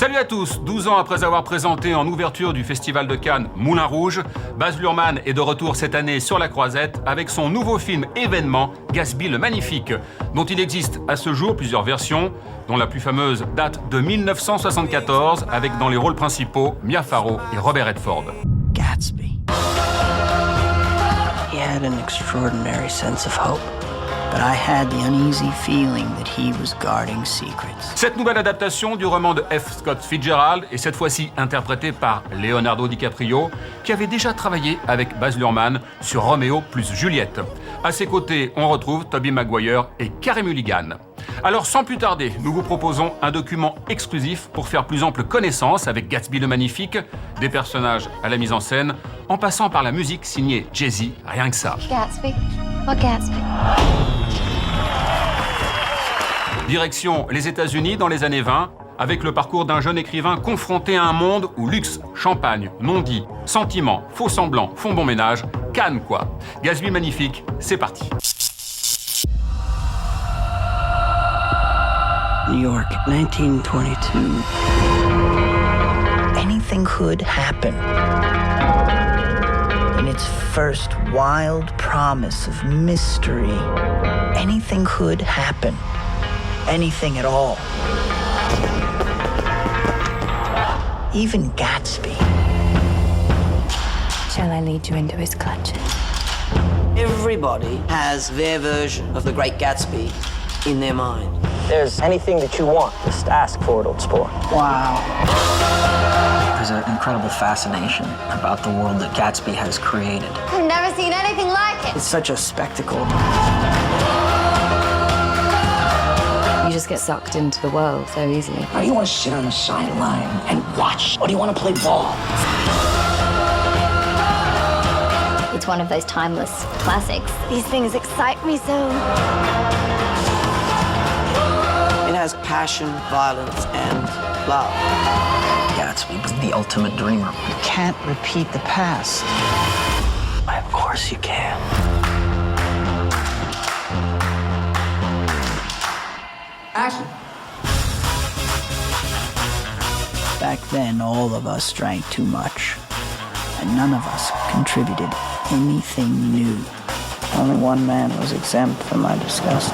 Salut à tous, 12 ans après avoir présenté en ouverture du Festival de Cannes Moulin Rouge, Baz Luhrmann est de retour cette année sur la croisette avec son nouveau film événement Gatsby le Magnifique, dont il existe à ce jour plusieurs versions, dont la plus fameuse date de 1974 avec dans les rôles principaux Mia Farrow et Robert Redford. Gatsby. He had an extraordinary sense of hope. But I had the uneasy feeling that he was guarding secrets. Cette nouvelle adaptation du roman de F. Scott Fitzgerald est cette fois-ci interprétée par Leonardo DiCaprio, qui avait déjà travaillé avec Baz Luhrmann sur Roméo plus Juliette. À ses côtés, on retrouve Tobey Maguire et Carey Mulligan. Alors sans plus tarder, nous vous proposons un document exclusif pour faire plus ample connaissance avec Gatsby le Magnifique, des personnages à la mise en scène, en passant par la musique signée Jay-Z, rien que ça. Gatsby. Oh, Gatsby. Direction les États-Unis dans les années 20, avec le parcours d'un jeune écrivain confronté à un monde où luxe, champagne, non-dit, sentiments, faux semblants font bon ménage, Cannes quoi. Gatsby Magnifique, c'est parti. New York, 1922. Anything could happen. In its first wild promise of mystery, anything could happen. Anything at all. Even Gatsby. Shall I lead you into his clutches? Everybody has their version of the Great Gatsby in their mind. There's anything that you want, just ask for it, old sport. Wow. There's an incredible fascination about the world that Gatsby has created. I've never seen anything like it. It's such a spectacle. You just get sucked into the world so easily. Now, do you want to sit on the sideline and watch, or do you want to play ball? It's one of those timeless classics. These things excite me so. It has passion, violence, and love. Gatsby was the ultimate dreamer. You can't repeat the past. Why, of course you can. Action. Back then, all of us drank too much, and none of us contributed anything new. Only one man was exempt from my disgust,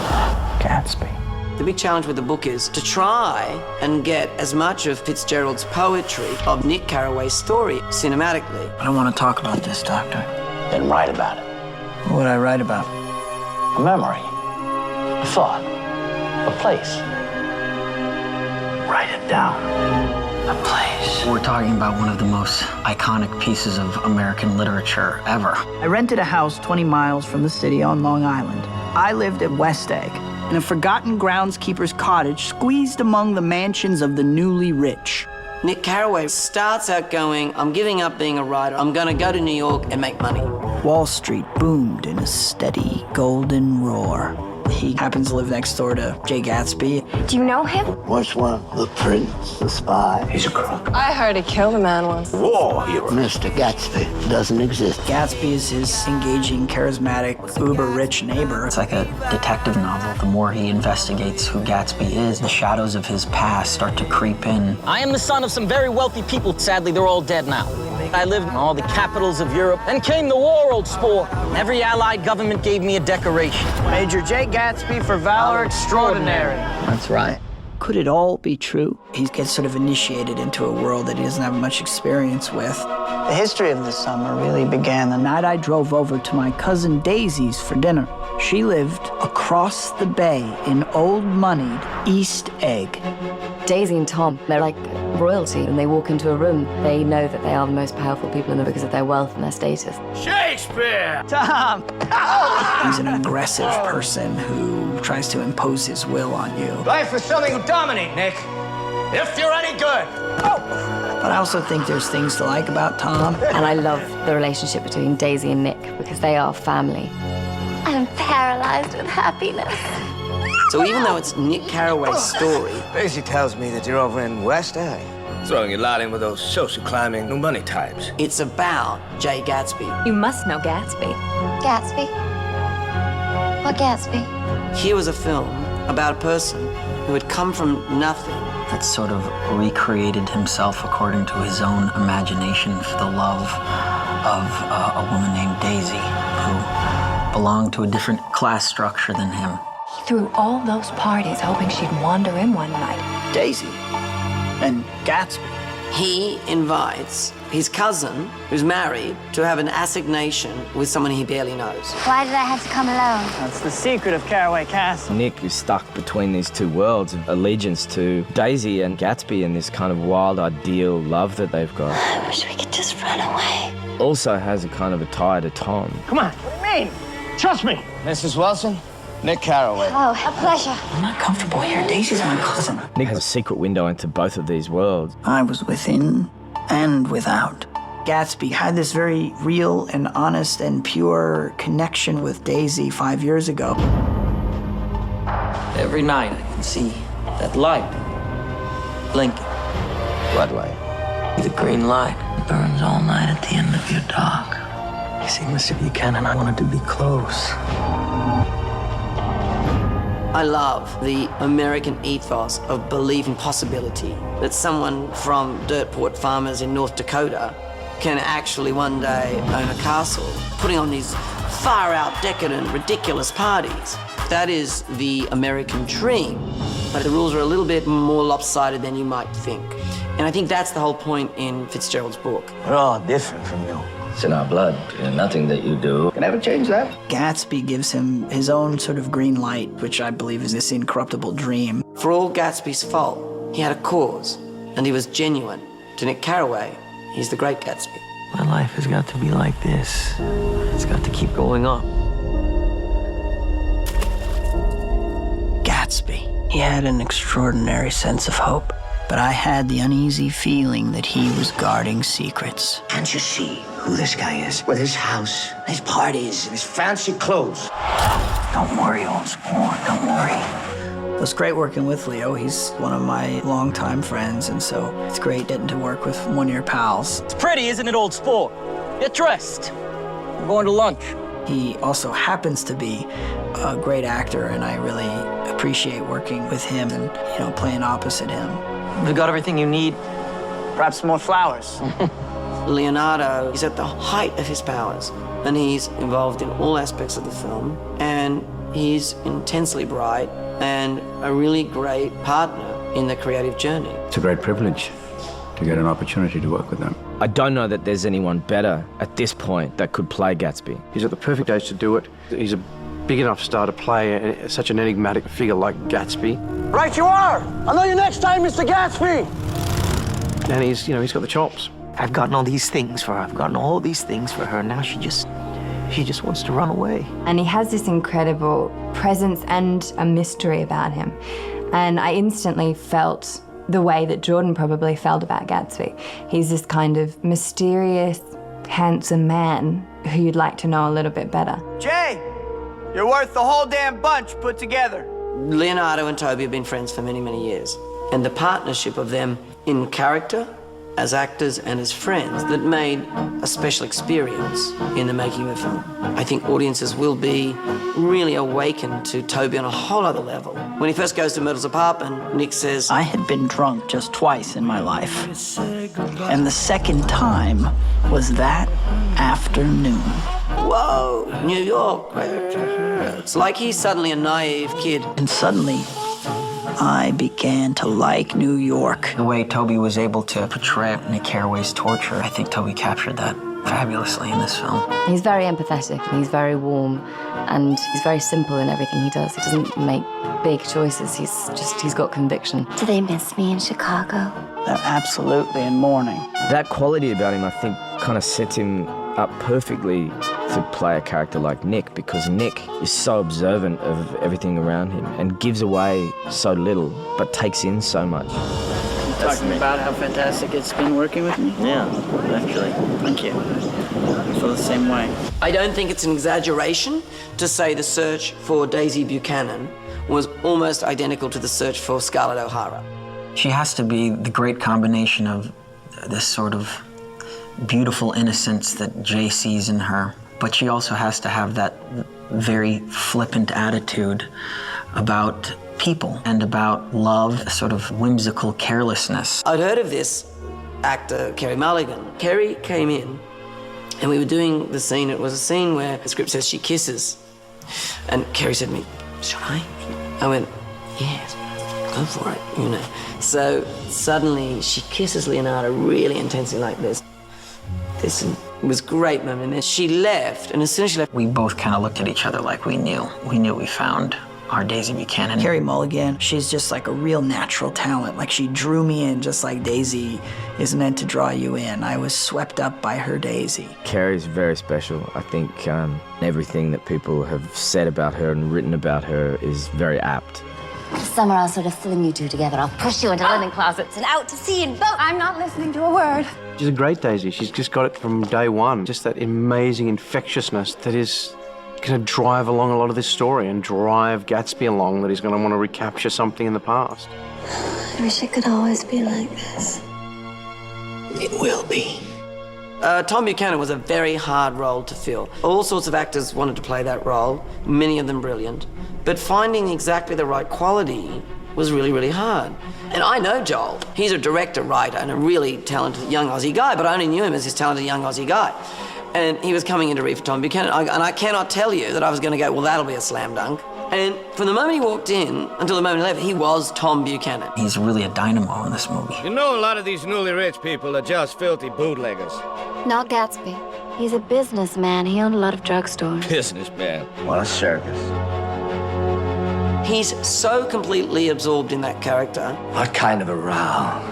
Gatsby. The big challenge with the book is to try and get as much of Fitzgerald's poetry, of Nick Carraway's story, cinematically. I don't want to talk about this, Doctor. Then write about it. What would I write about? A memory, a thought, a place. Write it down. A place. We're talking about one of the most iconic pieces of American literature ever. I rented a house 20 miles from the city on Long Island. I lived at West Egg, in a forgotten groundskeeper's cottage squeezed among the mansions of the newly rich. Nick Carraway starts out going, I'm giving up being a writer. I'm going to go to New York and make money. Wall Street boomed in a steady golden roar. He happens to live next door to Jay Gatsby. Do you know him? Which one? The prince, the spy? He's a crook. I heard he killed a man once. War hero. Mr. Gatsby doesn't exist. Gatsby is his engaging, charismatic, uber-rich neighbor. It's like a detective novel. The more he investigates who Gatsby is, the shadows of his past start to creep in. I am the son of some very wealthy people. Sadly, they're all dead now. I lived in all the capitals of Europe. Then came the war, old sport. Every allied government gave me a decoration. Major Jay Gatsby for valor extraordinary. That's right. Could it all be true? He gets sort of initiated into a world that he doesn't have much experience with. The history of this summer really began the night I drove over to my cousin Daisy's for dinner. She lived across the bay in old-moneyed East Egg. Daisy and Tom, they're like royalty. When they walk into a room, they know that they are the most powerful people in the room because of their wealth and their status. Shakespeare! Tom! He's an aggressive person who tries to impose his will on you. Life is something to dominate, Nick. If you're any good. But I also think there's things to like about Tom. And I love the relationship between Daisy and Nick because they are family. I'm paralyzed with happiness. So even though it's Nick Carraway's story, Daisy tells me that you're over in West Egg. Throwing your lot in with those social climbing, no money types. it's about Jay Gatsby. You must know Gatsby. Gatsby? What Gatsby? Here was a film about a person who had come from nothing, that sort of recreated himself according to his own imagination for the love of a woman named Daisy, who belonged to a different class structure than him. He threw all those parties hoping she'd wander in one night. Daisy and Gatsby. He invites his cousin, who's married, to have an assignation with someone he barely knows. Why did I have to come alone? That's the secret of Caraway Castle. Nick is stuck between these two worlds of allegiance to Daisy and Gatsby and this kind of wild, ideal love that they've got. I wish we could just run away. Also has a kind of a tie to Tom. Come on, what do you mean? Trust me. Mrs. Wilson, Nick Carraway. Oh, a pleasure. I'm not comfortable here. Daisy's my cousin. Nick has a secret window into both of these worlds. I was within and without. Gatsby had this very real and honest and pure connection with Daisy 5 years ago. Every night I can see that light blinking. What light? The green light burns all night at the end of your dock. You see, Mr. Buchanan, I wanted to be close. I love the American ethos of belief in possibility, that someone from Dirtport farmers in North Dakota can actually one day own a castle, putting on these far-out, decadent, ridiculous parties. That is the American dream, but the rules are a little bit more lopsided than you might think. And I think that's the whole point in Fitzgerald's book. We're all different from you. It's in our blood. Nothing that you do can ever change that. Gatsby gives him his own sort of green light, which I believe is this incorruptible dream. For all Gatsby's fault, he had a cause, and he was genuine. To Nick Carraway, he's the great Gatsby. My life has got to be like this. It's got to keep going up. Gatsby. He had an extraordinary sense of hope, but I had the uneasy feeling that he was guarding secrets. Can't you see who this guy is? With his house, his parties, his fancy clothes. Don't worry, old sport, don't worry. It was great working with Leo. He's one of my longtime friends, and so it's great getting to work with one of your pals. It's pretty, isn't it, old sport? Get dressed. We're going to lunch. He also happens to be a great actor, and I really appreciate working with him and, playing opposite him. We've got everything you need. Perhaps more flowers. Leonardo is at the height of his powers, and he's involved in all aspects of the film, and he's intensely bright and a really great partner in the creative journey. It's a great privilege to get an opportunity to work with them. I don't know that there's anyone better at this point that could play Gatsby. He's at the perfect age to do it. He's a big enough star to play such an enigmatic figure like Gatsby. Right you are! I'll know you next time, Mr. Gatsby! And he's got the chops. I've gotten all these things for her. I've gotten all these things for her. Now she just wants to run away. And he has this incredible presence and a mystery about him. And I instantly felt the way that Jordan probably felt about Gatsby. He's this kind of mysterious, handsome man who you'd like to know a little bit better. Jay, you're worth the whole damn bunch put together. Leonardo and Toby have been friends for many, many years. And the partnership of them in character, as actors and as friends, that made a special experience in the making of the film. I think audiences will be really awakened to Toby on a whole other level. When he first goes to Myrtle's apartment, Nick says, I had been drunk just twice in my life, and the second time was that afternoon. Whoa, New York. It's like he's suddenly a naive kid. And suddenly, I began to like New York. The way Toby was able to portray Nick Carraway's torture, I think Toby captured that fabulously in this film. He's very empathetic, and he's very warm, and he's very simple in everything he does. He doesn't make big choices. He's got conviction. Do they miss me in Chicago? They're absolutely in mourning. That quality about him, I think, kind of sets him up perfectly to play a character like Nick, because Nick is so observant of everything around him and gives away so little, but takes in so much. Talking about how fantastic it's been working with me? Yeah, actually. Thank you. I feel the same way. I don't think it's an exaggeration to say the search for Daisy Buchanan was almost identical to the search for Scarlett O'Hara. She has to be the great combination of this sort of beautiful innocence that Jay sees in her, but she also has to have that very flippant attitude about people and about love, a sort of whimsical carelessness. I'd heard of this actor, Kerry Mulligan. Kerry came in and we were doing the scene. It was a scene where the script says she kisses. And Kerry said to me, "Should I?" I went, "Yes, go for it, you know." So suddenly she kisses Leonardo really intensely like this. This was a great moment. And then she left, and as soon as she left, we both kind of looked at each other like we knew. We knew we found our Daisy Buchanan. Carey Mulligan, she's just like a real natural talent. Like she drew me in just like Daisy is meant to draw you in. I was swept up by her Daisy. Carey's very special. I think everything that people have said about her and written about her is very apt. This summer I'll sort of fling you two together. I'll push you into linen closets and out to sea in boat. I'm not listening to a word. She's a great Daisy. She's just got it from day one. Just that amazing infectiousness that is going to drive along a lot of this story and drive Gatsby along, that he's going to want to recapture something in the past. I wish it could always be like this. It will be. Tom Buchanan was a very hard role to fill. All sorts of actors wanted to play that role, many of them brilliant, but finding exactly the right quality was really, really hard. And I know Joel. He's a director, writer, and a really talented young Aussie guy, but I only knew him as this talented young Aussie guy. And he was coming in to read for Tom Buchanan, and I cannot tell you that I was going to go, well, that'll be a slam dunk. And from the moment he walked in until the moment he left, he was Tom Buchanan. He's really a dynamo in this movie. You know, a lot of these newly rich people are just filthy bootleggers. Not Gatsby. He's a businessman. He owned a lot of drugstores. Businessman. What a circus. He's so completely absorbed in that character. What kind of a row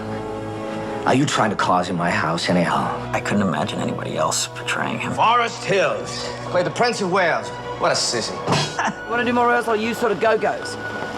are you trying to cause in my house anyhow? I couldn't imagine anybody else portraying him. Forest Hills. Play the Prince of Wales. What a sissy. Want to do more rehearsal? You sort of go-go's.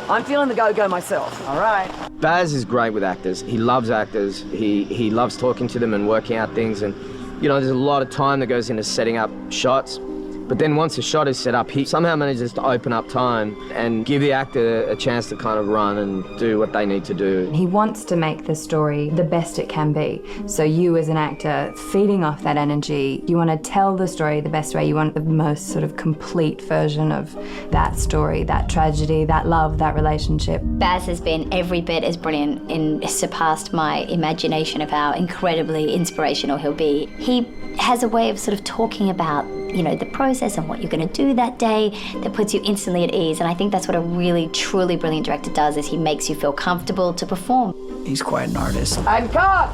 I'm feeling the go-go myself. All right. Baz is great with actors. He loves actors. He loves talking to them and working out things. And, you know, there's a lot of time that goes into setting up shots. But then once the shot is set up, he somehow manages to open up time and give the actor a chance to kind of run and do what they need to do. He wants to make the story the best it can be. So you as an actor, feeding off that energy, you want to tell the story the best way. You want the most sort of complete version of that story, that tragedy, that love, that relationship. Baz has been every bit as brilliant and surpassed my imagination of how incredibly inspirational he'll be. He has a way of sort of talking about, you know, the process and what you're going to do that day that puts you instantly at ease. And I think that's what a really, truly brilliant director does, is he makes you feel comfortable to perform. He's quite an artist. And cut!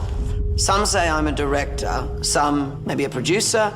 Some say I'm a director, some maybe a producer,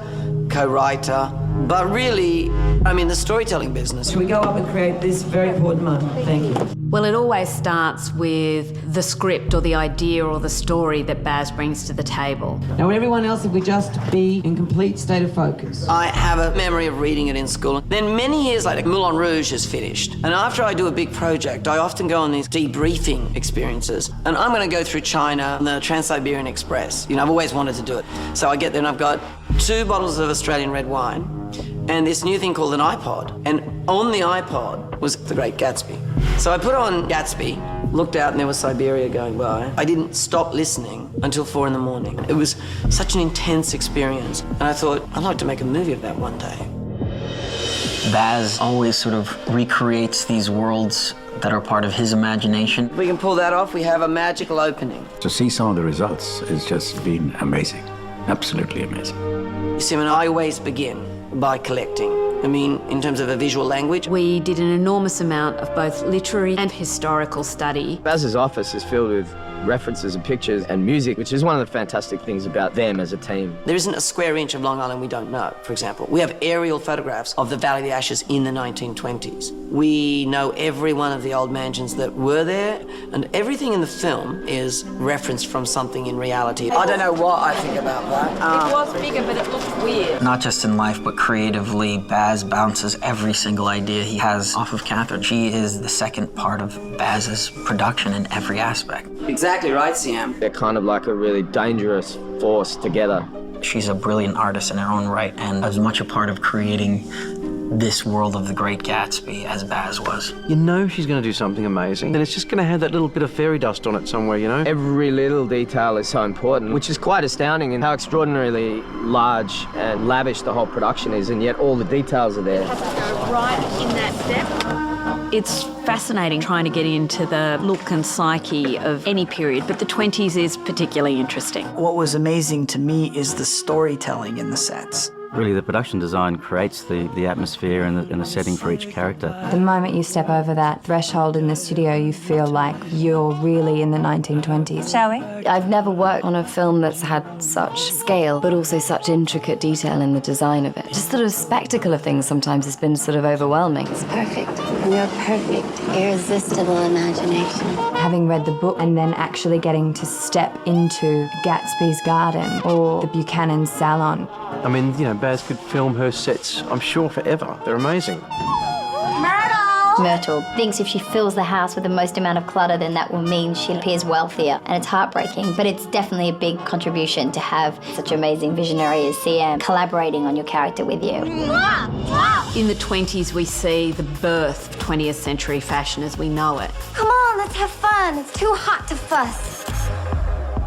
co-writer, but really, I'm in the storytelling business. Can we go up and create this very important moment? Thank you. Well, it always starts with the script or the idea or the story that Baz brings to the table. Now, everyone else, if we just be in complete state of focus. I have a memory of reading it in school. Then many years later, Moulin Rouge is finished. And after I do a big project, I often go on these debriefing experiences. And I'm going to go through China on the Trans-Siberian Express. You know, I've always wanted to do it. So I get there and I've got 2 bottles of Australian red wine and this new thing called an iPod. And on the iPod was The Great Gatsby. So I put on Gatsby, looked out and there was Siberia going by. I didn't stop listening until 4 in the morning. It was such an intense experience. And I thought, I'd like to make a movie of that one day. Baz always sort of recreates these worlds that are part of his imagination. If we can pull that off, we have a magical opening. To see some of the results has just been amazing. Absolutely amazing. You see, I always begin by collecting. I mean, in terms of a visual language. We did an enormous amount of both literary and historical study. Baz's office is filled with references and pictures and music, which is one of the fantastic things about them as a team. There isn't a square inch of Long Island we don't know, for example. We have aerial photographs of the Valley of the Ashes in the 1920s. We know every one of the old mansions that were there, and everything in the film is referenced from something in reality. I don't know what I think about that. It was bigger, but it looked weird. Not just in life, but creatively, Baz bounces every single idea he has off of Catherine. She is the second part of Baz's production in every aspect. Exactly right, Siam. They're kind of like a really dangerous force together. She's a brilliant artist in her own right, and as much a part of creating this world of The Great Gatsby as Baz was. You know she's going to do something amazing, and it's just going to have that little bit of fairy dust on it somewhere, you know? Every little detail is so important, which is quite astounding in how extraordinarily large and lavish the whole production is, and yet all the details are there. It has to go right in that step. It's fascinating trying to get into the look and psyche of any period, but the 20s is particularly interesting. What was amazing to me is the storytelling in the sets. Really, the production design creates the atmosphere and the setting for each character. The moment you step over that threshold in the studio, you feel like you're really in the 1920s. Shall we? I've never worked on a film that's had such scale, but also such intricate detail in the design of it. Just sort of spectacle of things sometimes has been sort of overwhelming. It's perfect. Your perfect, irresistible imagination. Having read the book and then actually getting to step into Gatsby's garden or the Buchanan salon. I mean, you know, Baz could film her sets, I'm sure, forever. They're amazing. Myrtle thinks if she fills the house with the most amount of clutter, then that will mean she appears wealthier. And it's heartbreaking, but it's definitely a big contribution to have such amazing visionary as CM collaborating on your character with you. In the 20s, we see the birth of 20th century fashion as we know it. Come on, let's have fun. It's too hot to fuss.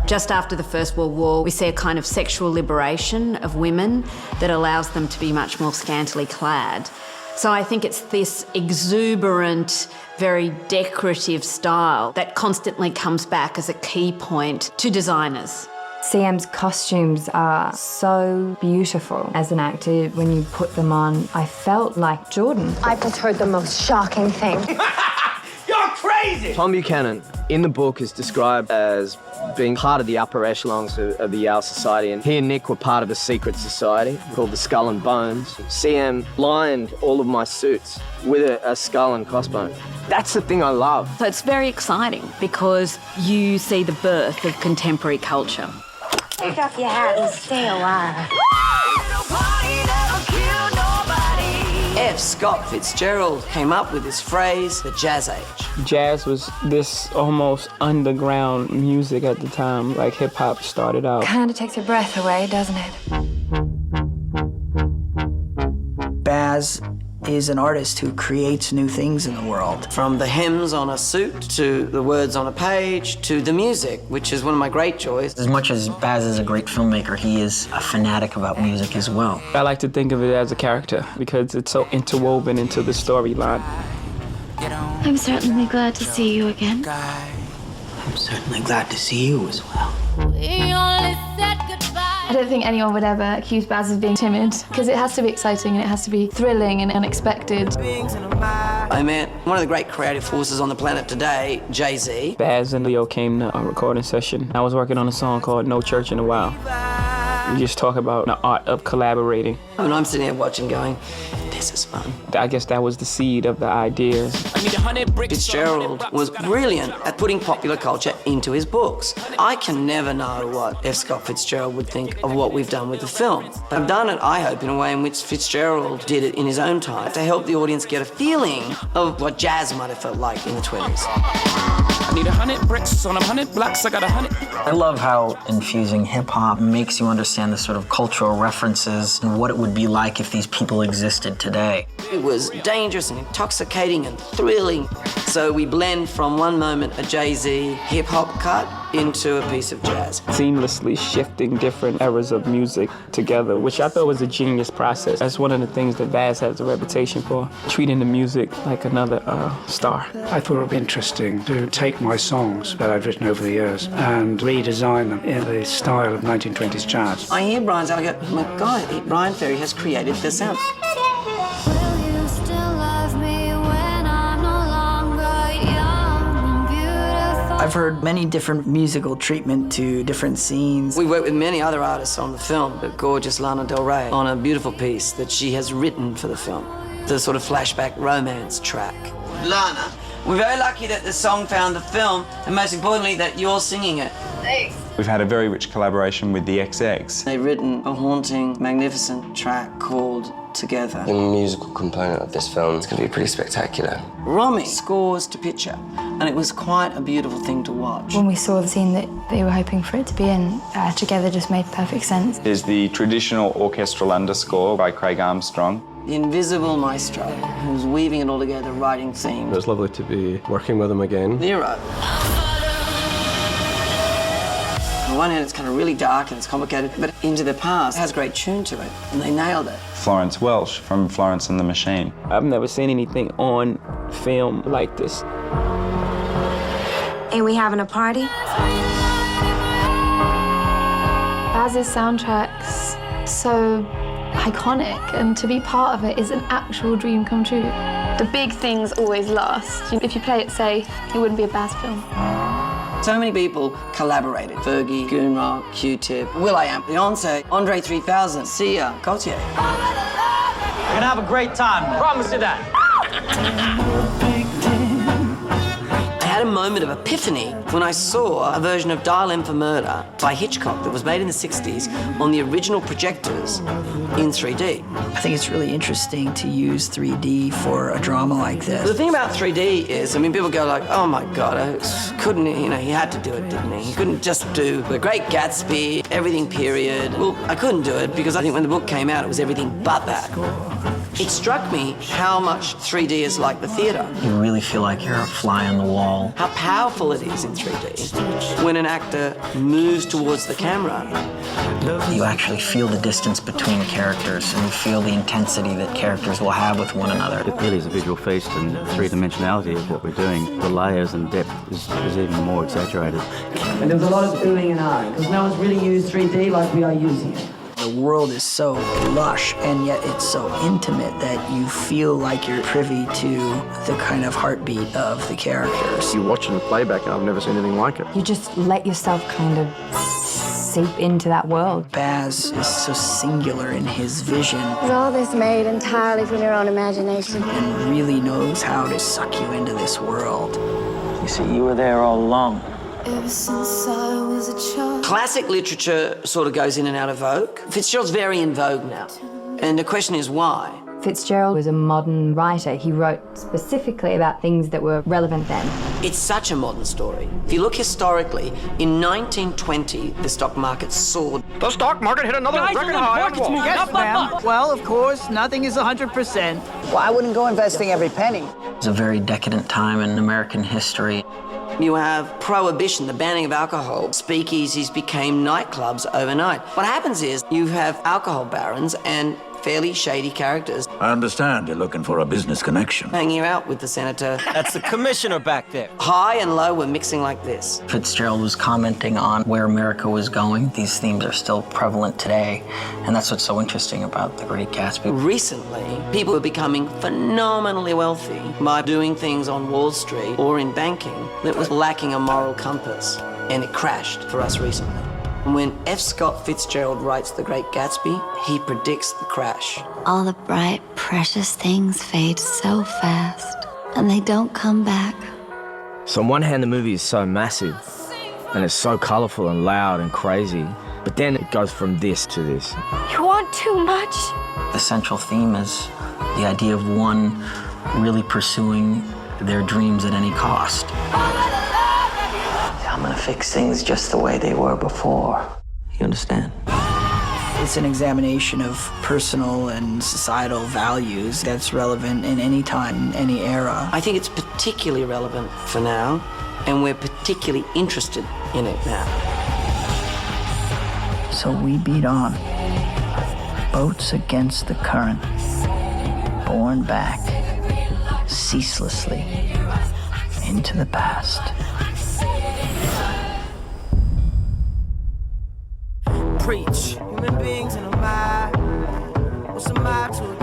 Just after the First World War, we see a kind of sexual liberation of women that allows them to be much more scantily clad. So I think it's this exuberant, very decorative style that constantly comes back as a key point to designers. CM's costumes are so beautiful. As an actor, when you put them on, I felt like Jordan. I've just heard the most shocking thing. You're crazy! Tom Buchanan, in the book, is described as being part of the upper echelons of the Yale Society, and he and Nick were part of a secret society called the Skull and Bones. CM lined all of my suits with a skull and crossbone. That's the thing I love. So it's very exciting because you see the birth of contemporary culture. Take off your hat and stay alive. F. Scott Fitzgerald came up with this phrase, the jazz age. Jazz was this almost underground music at the time, like hip-hop started out. Kind of takes your breath away, doesn't it? Baz is an artist who creates new things in the world. From the hems on a suit, to the words on a page, to the music, which is one of my great joys. As much as Baz is a great filmmaker, he is a fanatic about music as well. I like to think of it as a character because it's so interwoven into the storyline. I'm certainly glad to see you again. I'm certainly glad to see you as well. I don't think anyone would ever accuse Baz of being timid, because it has to be exciting and it has to be thrilling and unexpected. I met one of the great creative forces on the planet today, Jay-Z. Baz and Leo came to a recording session. I was working on a song called No Church in a While. We just talk about the art of collaborating. And I'm sitting there watching going, this is fun. I guess that was the seed of the ideas. Fitzgerald was brilliant at putting popular culture into his books. I can never know what F. Scott Fitzgerald would think of what we've done with the film. I've done it, I hope, in a way in which Fitzgerald did it in his own time to help the audience get a feeling of what jazz might have felt like in the 20s. I need 100 bricks on 100 blocks, I got 100. I love how infusing hip-hop makes you understand the sort of cultural references and what it would be like if these people existed today. It was dangerous and intoxicating and thrilling. So we blend from one moment a Jay-Z hip-hop cut into a piece of jazz. Seamlessly shifting different eras of music together, which I thought was a genius process. That's one of the things that Baz has a reputation for, treating the music like another star. I thought it would be interesting to take my songs that I've written over the years and redesign them in the style of 1920s jazz. I hear Brian's and I go, oh my God, Brian Ferry has created this sound. I've heard many different musical treatment to different scenes. We worked with many other artists on the film, the gorgeous Lana Del Rey, on a beautiful piece that she has written for the film, the sort of flashback romance track. Lana, we're very lucky that the song found the film, and most importantly, that you're singing it. Thanks. We've had a very rich collaboration with the XX. They've written a haunting, magnificent track called Together. The musical component of this film is going to be pretty spectacular. Romy scores to picture, and it was quite a beautiful thing to watch. When we saw the scene that they were hoping for it to be in, Together just made perfect sense. There's the traditional orchestral underscore by Craig Armstrong. The invisible maestro who's weaving it all together, writing themes. It was lovely to be working with him again. Nero. On one hand, it's kind of really dark and it's complicated, but Into the Past has a great tune to it, and they nailed it. Florence Welch from Florence and the Machine. I've never seen anything on film like this. Ain't we having a party? Baz's soundtrack's so iconic, and to be part of it is an actual dream come true. The big things always last. If you play it safe, it wouldn't be a Baz film. So many people collaborated. Fergie, Goon Rock, Q-Tip, will.i.am, Beyonce, Andre 3000, Sia, Gaultier. We're gonna have a great time, promise you that. I had a moment of epiphany when I saw a version of Dial M for Murder by Hitchcock that was made in the 60s on the original projectors in 3D. I think it's really interesting to use 3D for a drama like this. The thing about 3D is, I mean, people go like, oh my God, couldn't he, he had to do it, didn't he? He couldn't just do The Great Gatsby, everything period. Well, I couldn't do it because I think when the book came out, it was everything but that. It struck me how much 3D is like the theatre. You really feel like you're a fly on the wall. How powerful it is in 3D when an actor moves towards the camera. You actually feel the distance between characters, and you feel the intensity that characters will have with one another. It really is a visual feast, and the three-dimensionality of what we're doing, the layers and depth is even more exaggerated. And there was a lot of oohing and ahhing, because no one's really used 3D like we are using it. The world is so lush, and yet it's so intimate that you feel like you're privy to the kind of heartbeat of the characters. You watch it in playback, and I've never seen anything like it. You just let yourself kind of seep into that world. Baz is so singular in his vision. Is all this made entirely from your own imagination? And really knows how to suck you into this world. You see, you were there all along. Ever since I was a child. Classic literature sort of goes in and out of vogue. Fitzgerald's very in vogue now. And the question is why? Fitzgerald was a modern writer. He wrote specifically about things that were relevant then. It's such a modern story. If you look historically, in 1920, the stock market soared. The stock market hit another record high on Wall. Yes, ma'am. Well, of course, nothing is 100%. Well, I wouldn't go investing every penny. It's a very decadent time in American history. You have prohibition, the banning of alcohol. Speakeasies became nightclubs overnight. What happens is you have alcohol barons and fairly shady characters. I understand you're looking for a business connection. Hanging out with the senator. That's the commissioner back there. High and low were mixing like this. Fitzgerald was commenting on where America was going. These themes are still prevalent today, and that's what's so interesting about The Great Gatsby. Recently, people were becoming phenomenally wealthy by doing things on Wall Street or in banking that was lacking a moral compass, and it crashed for us recently. When F. Scott Fitzgerald writes The Great Gatsby, he predicts the crash. All the bright, precious things fade so fast, and they don't come back. So on one hand, the movie is so massive, and it's so colourful and loud and crazy, but then it goes from this to this. You want too much? The central theme is the idea of one really pursuing their dreams at any cost. I'm gonna fix things just the way they were before. You understand? It's an examination of personal and societal values that's relevant in any time, any era. I think it's particularly relevant for now, and we're particularly interested in it now. So we beat on. Boats against the current. Borne back, ceaselessly, into the past. Preach. Human beings in a mob. What's a mob to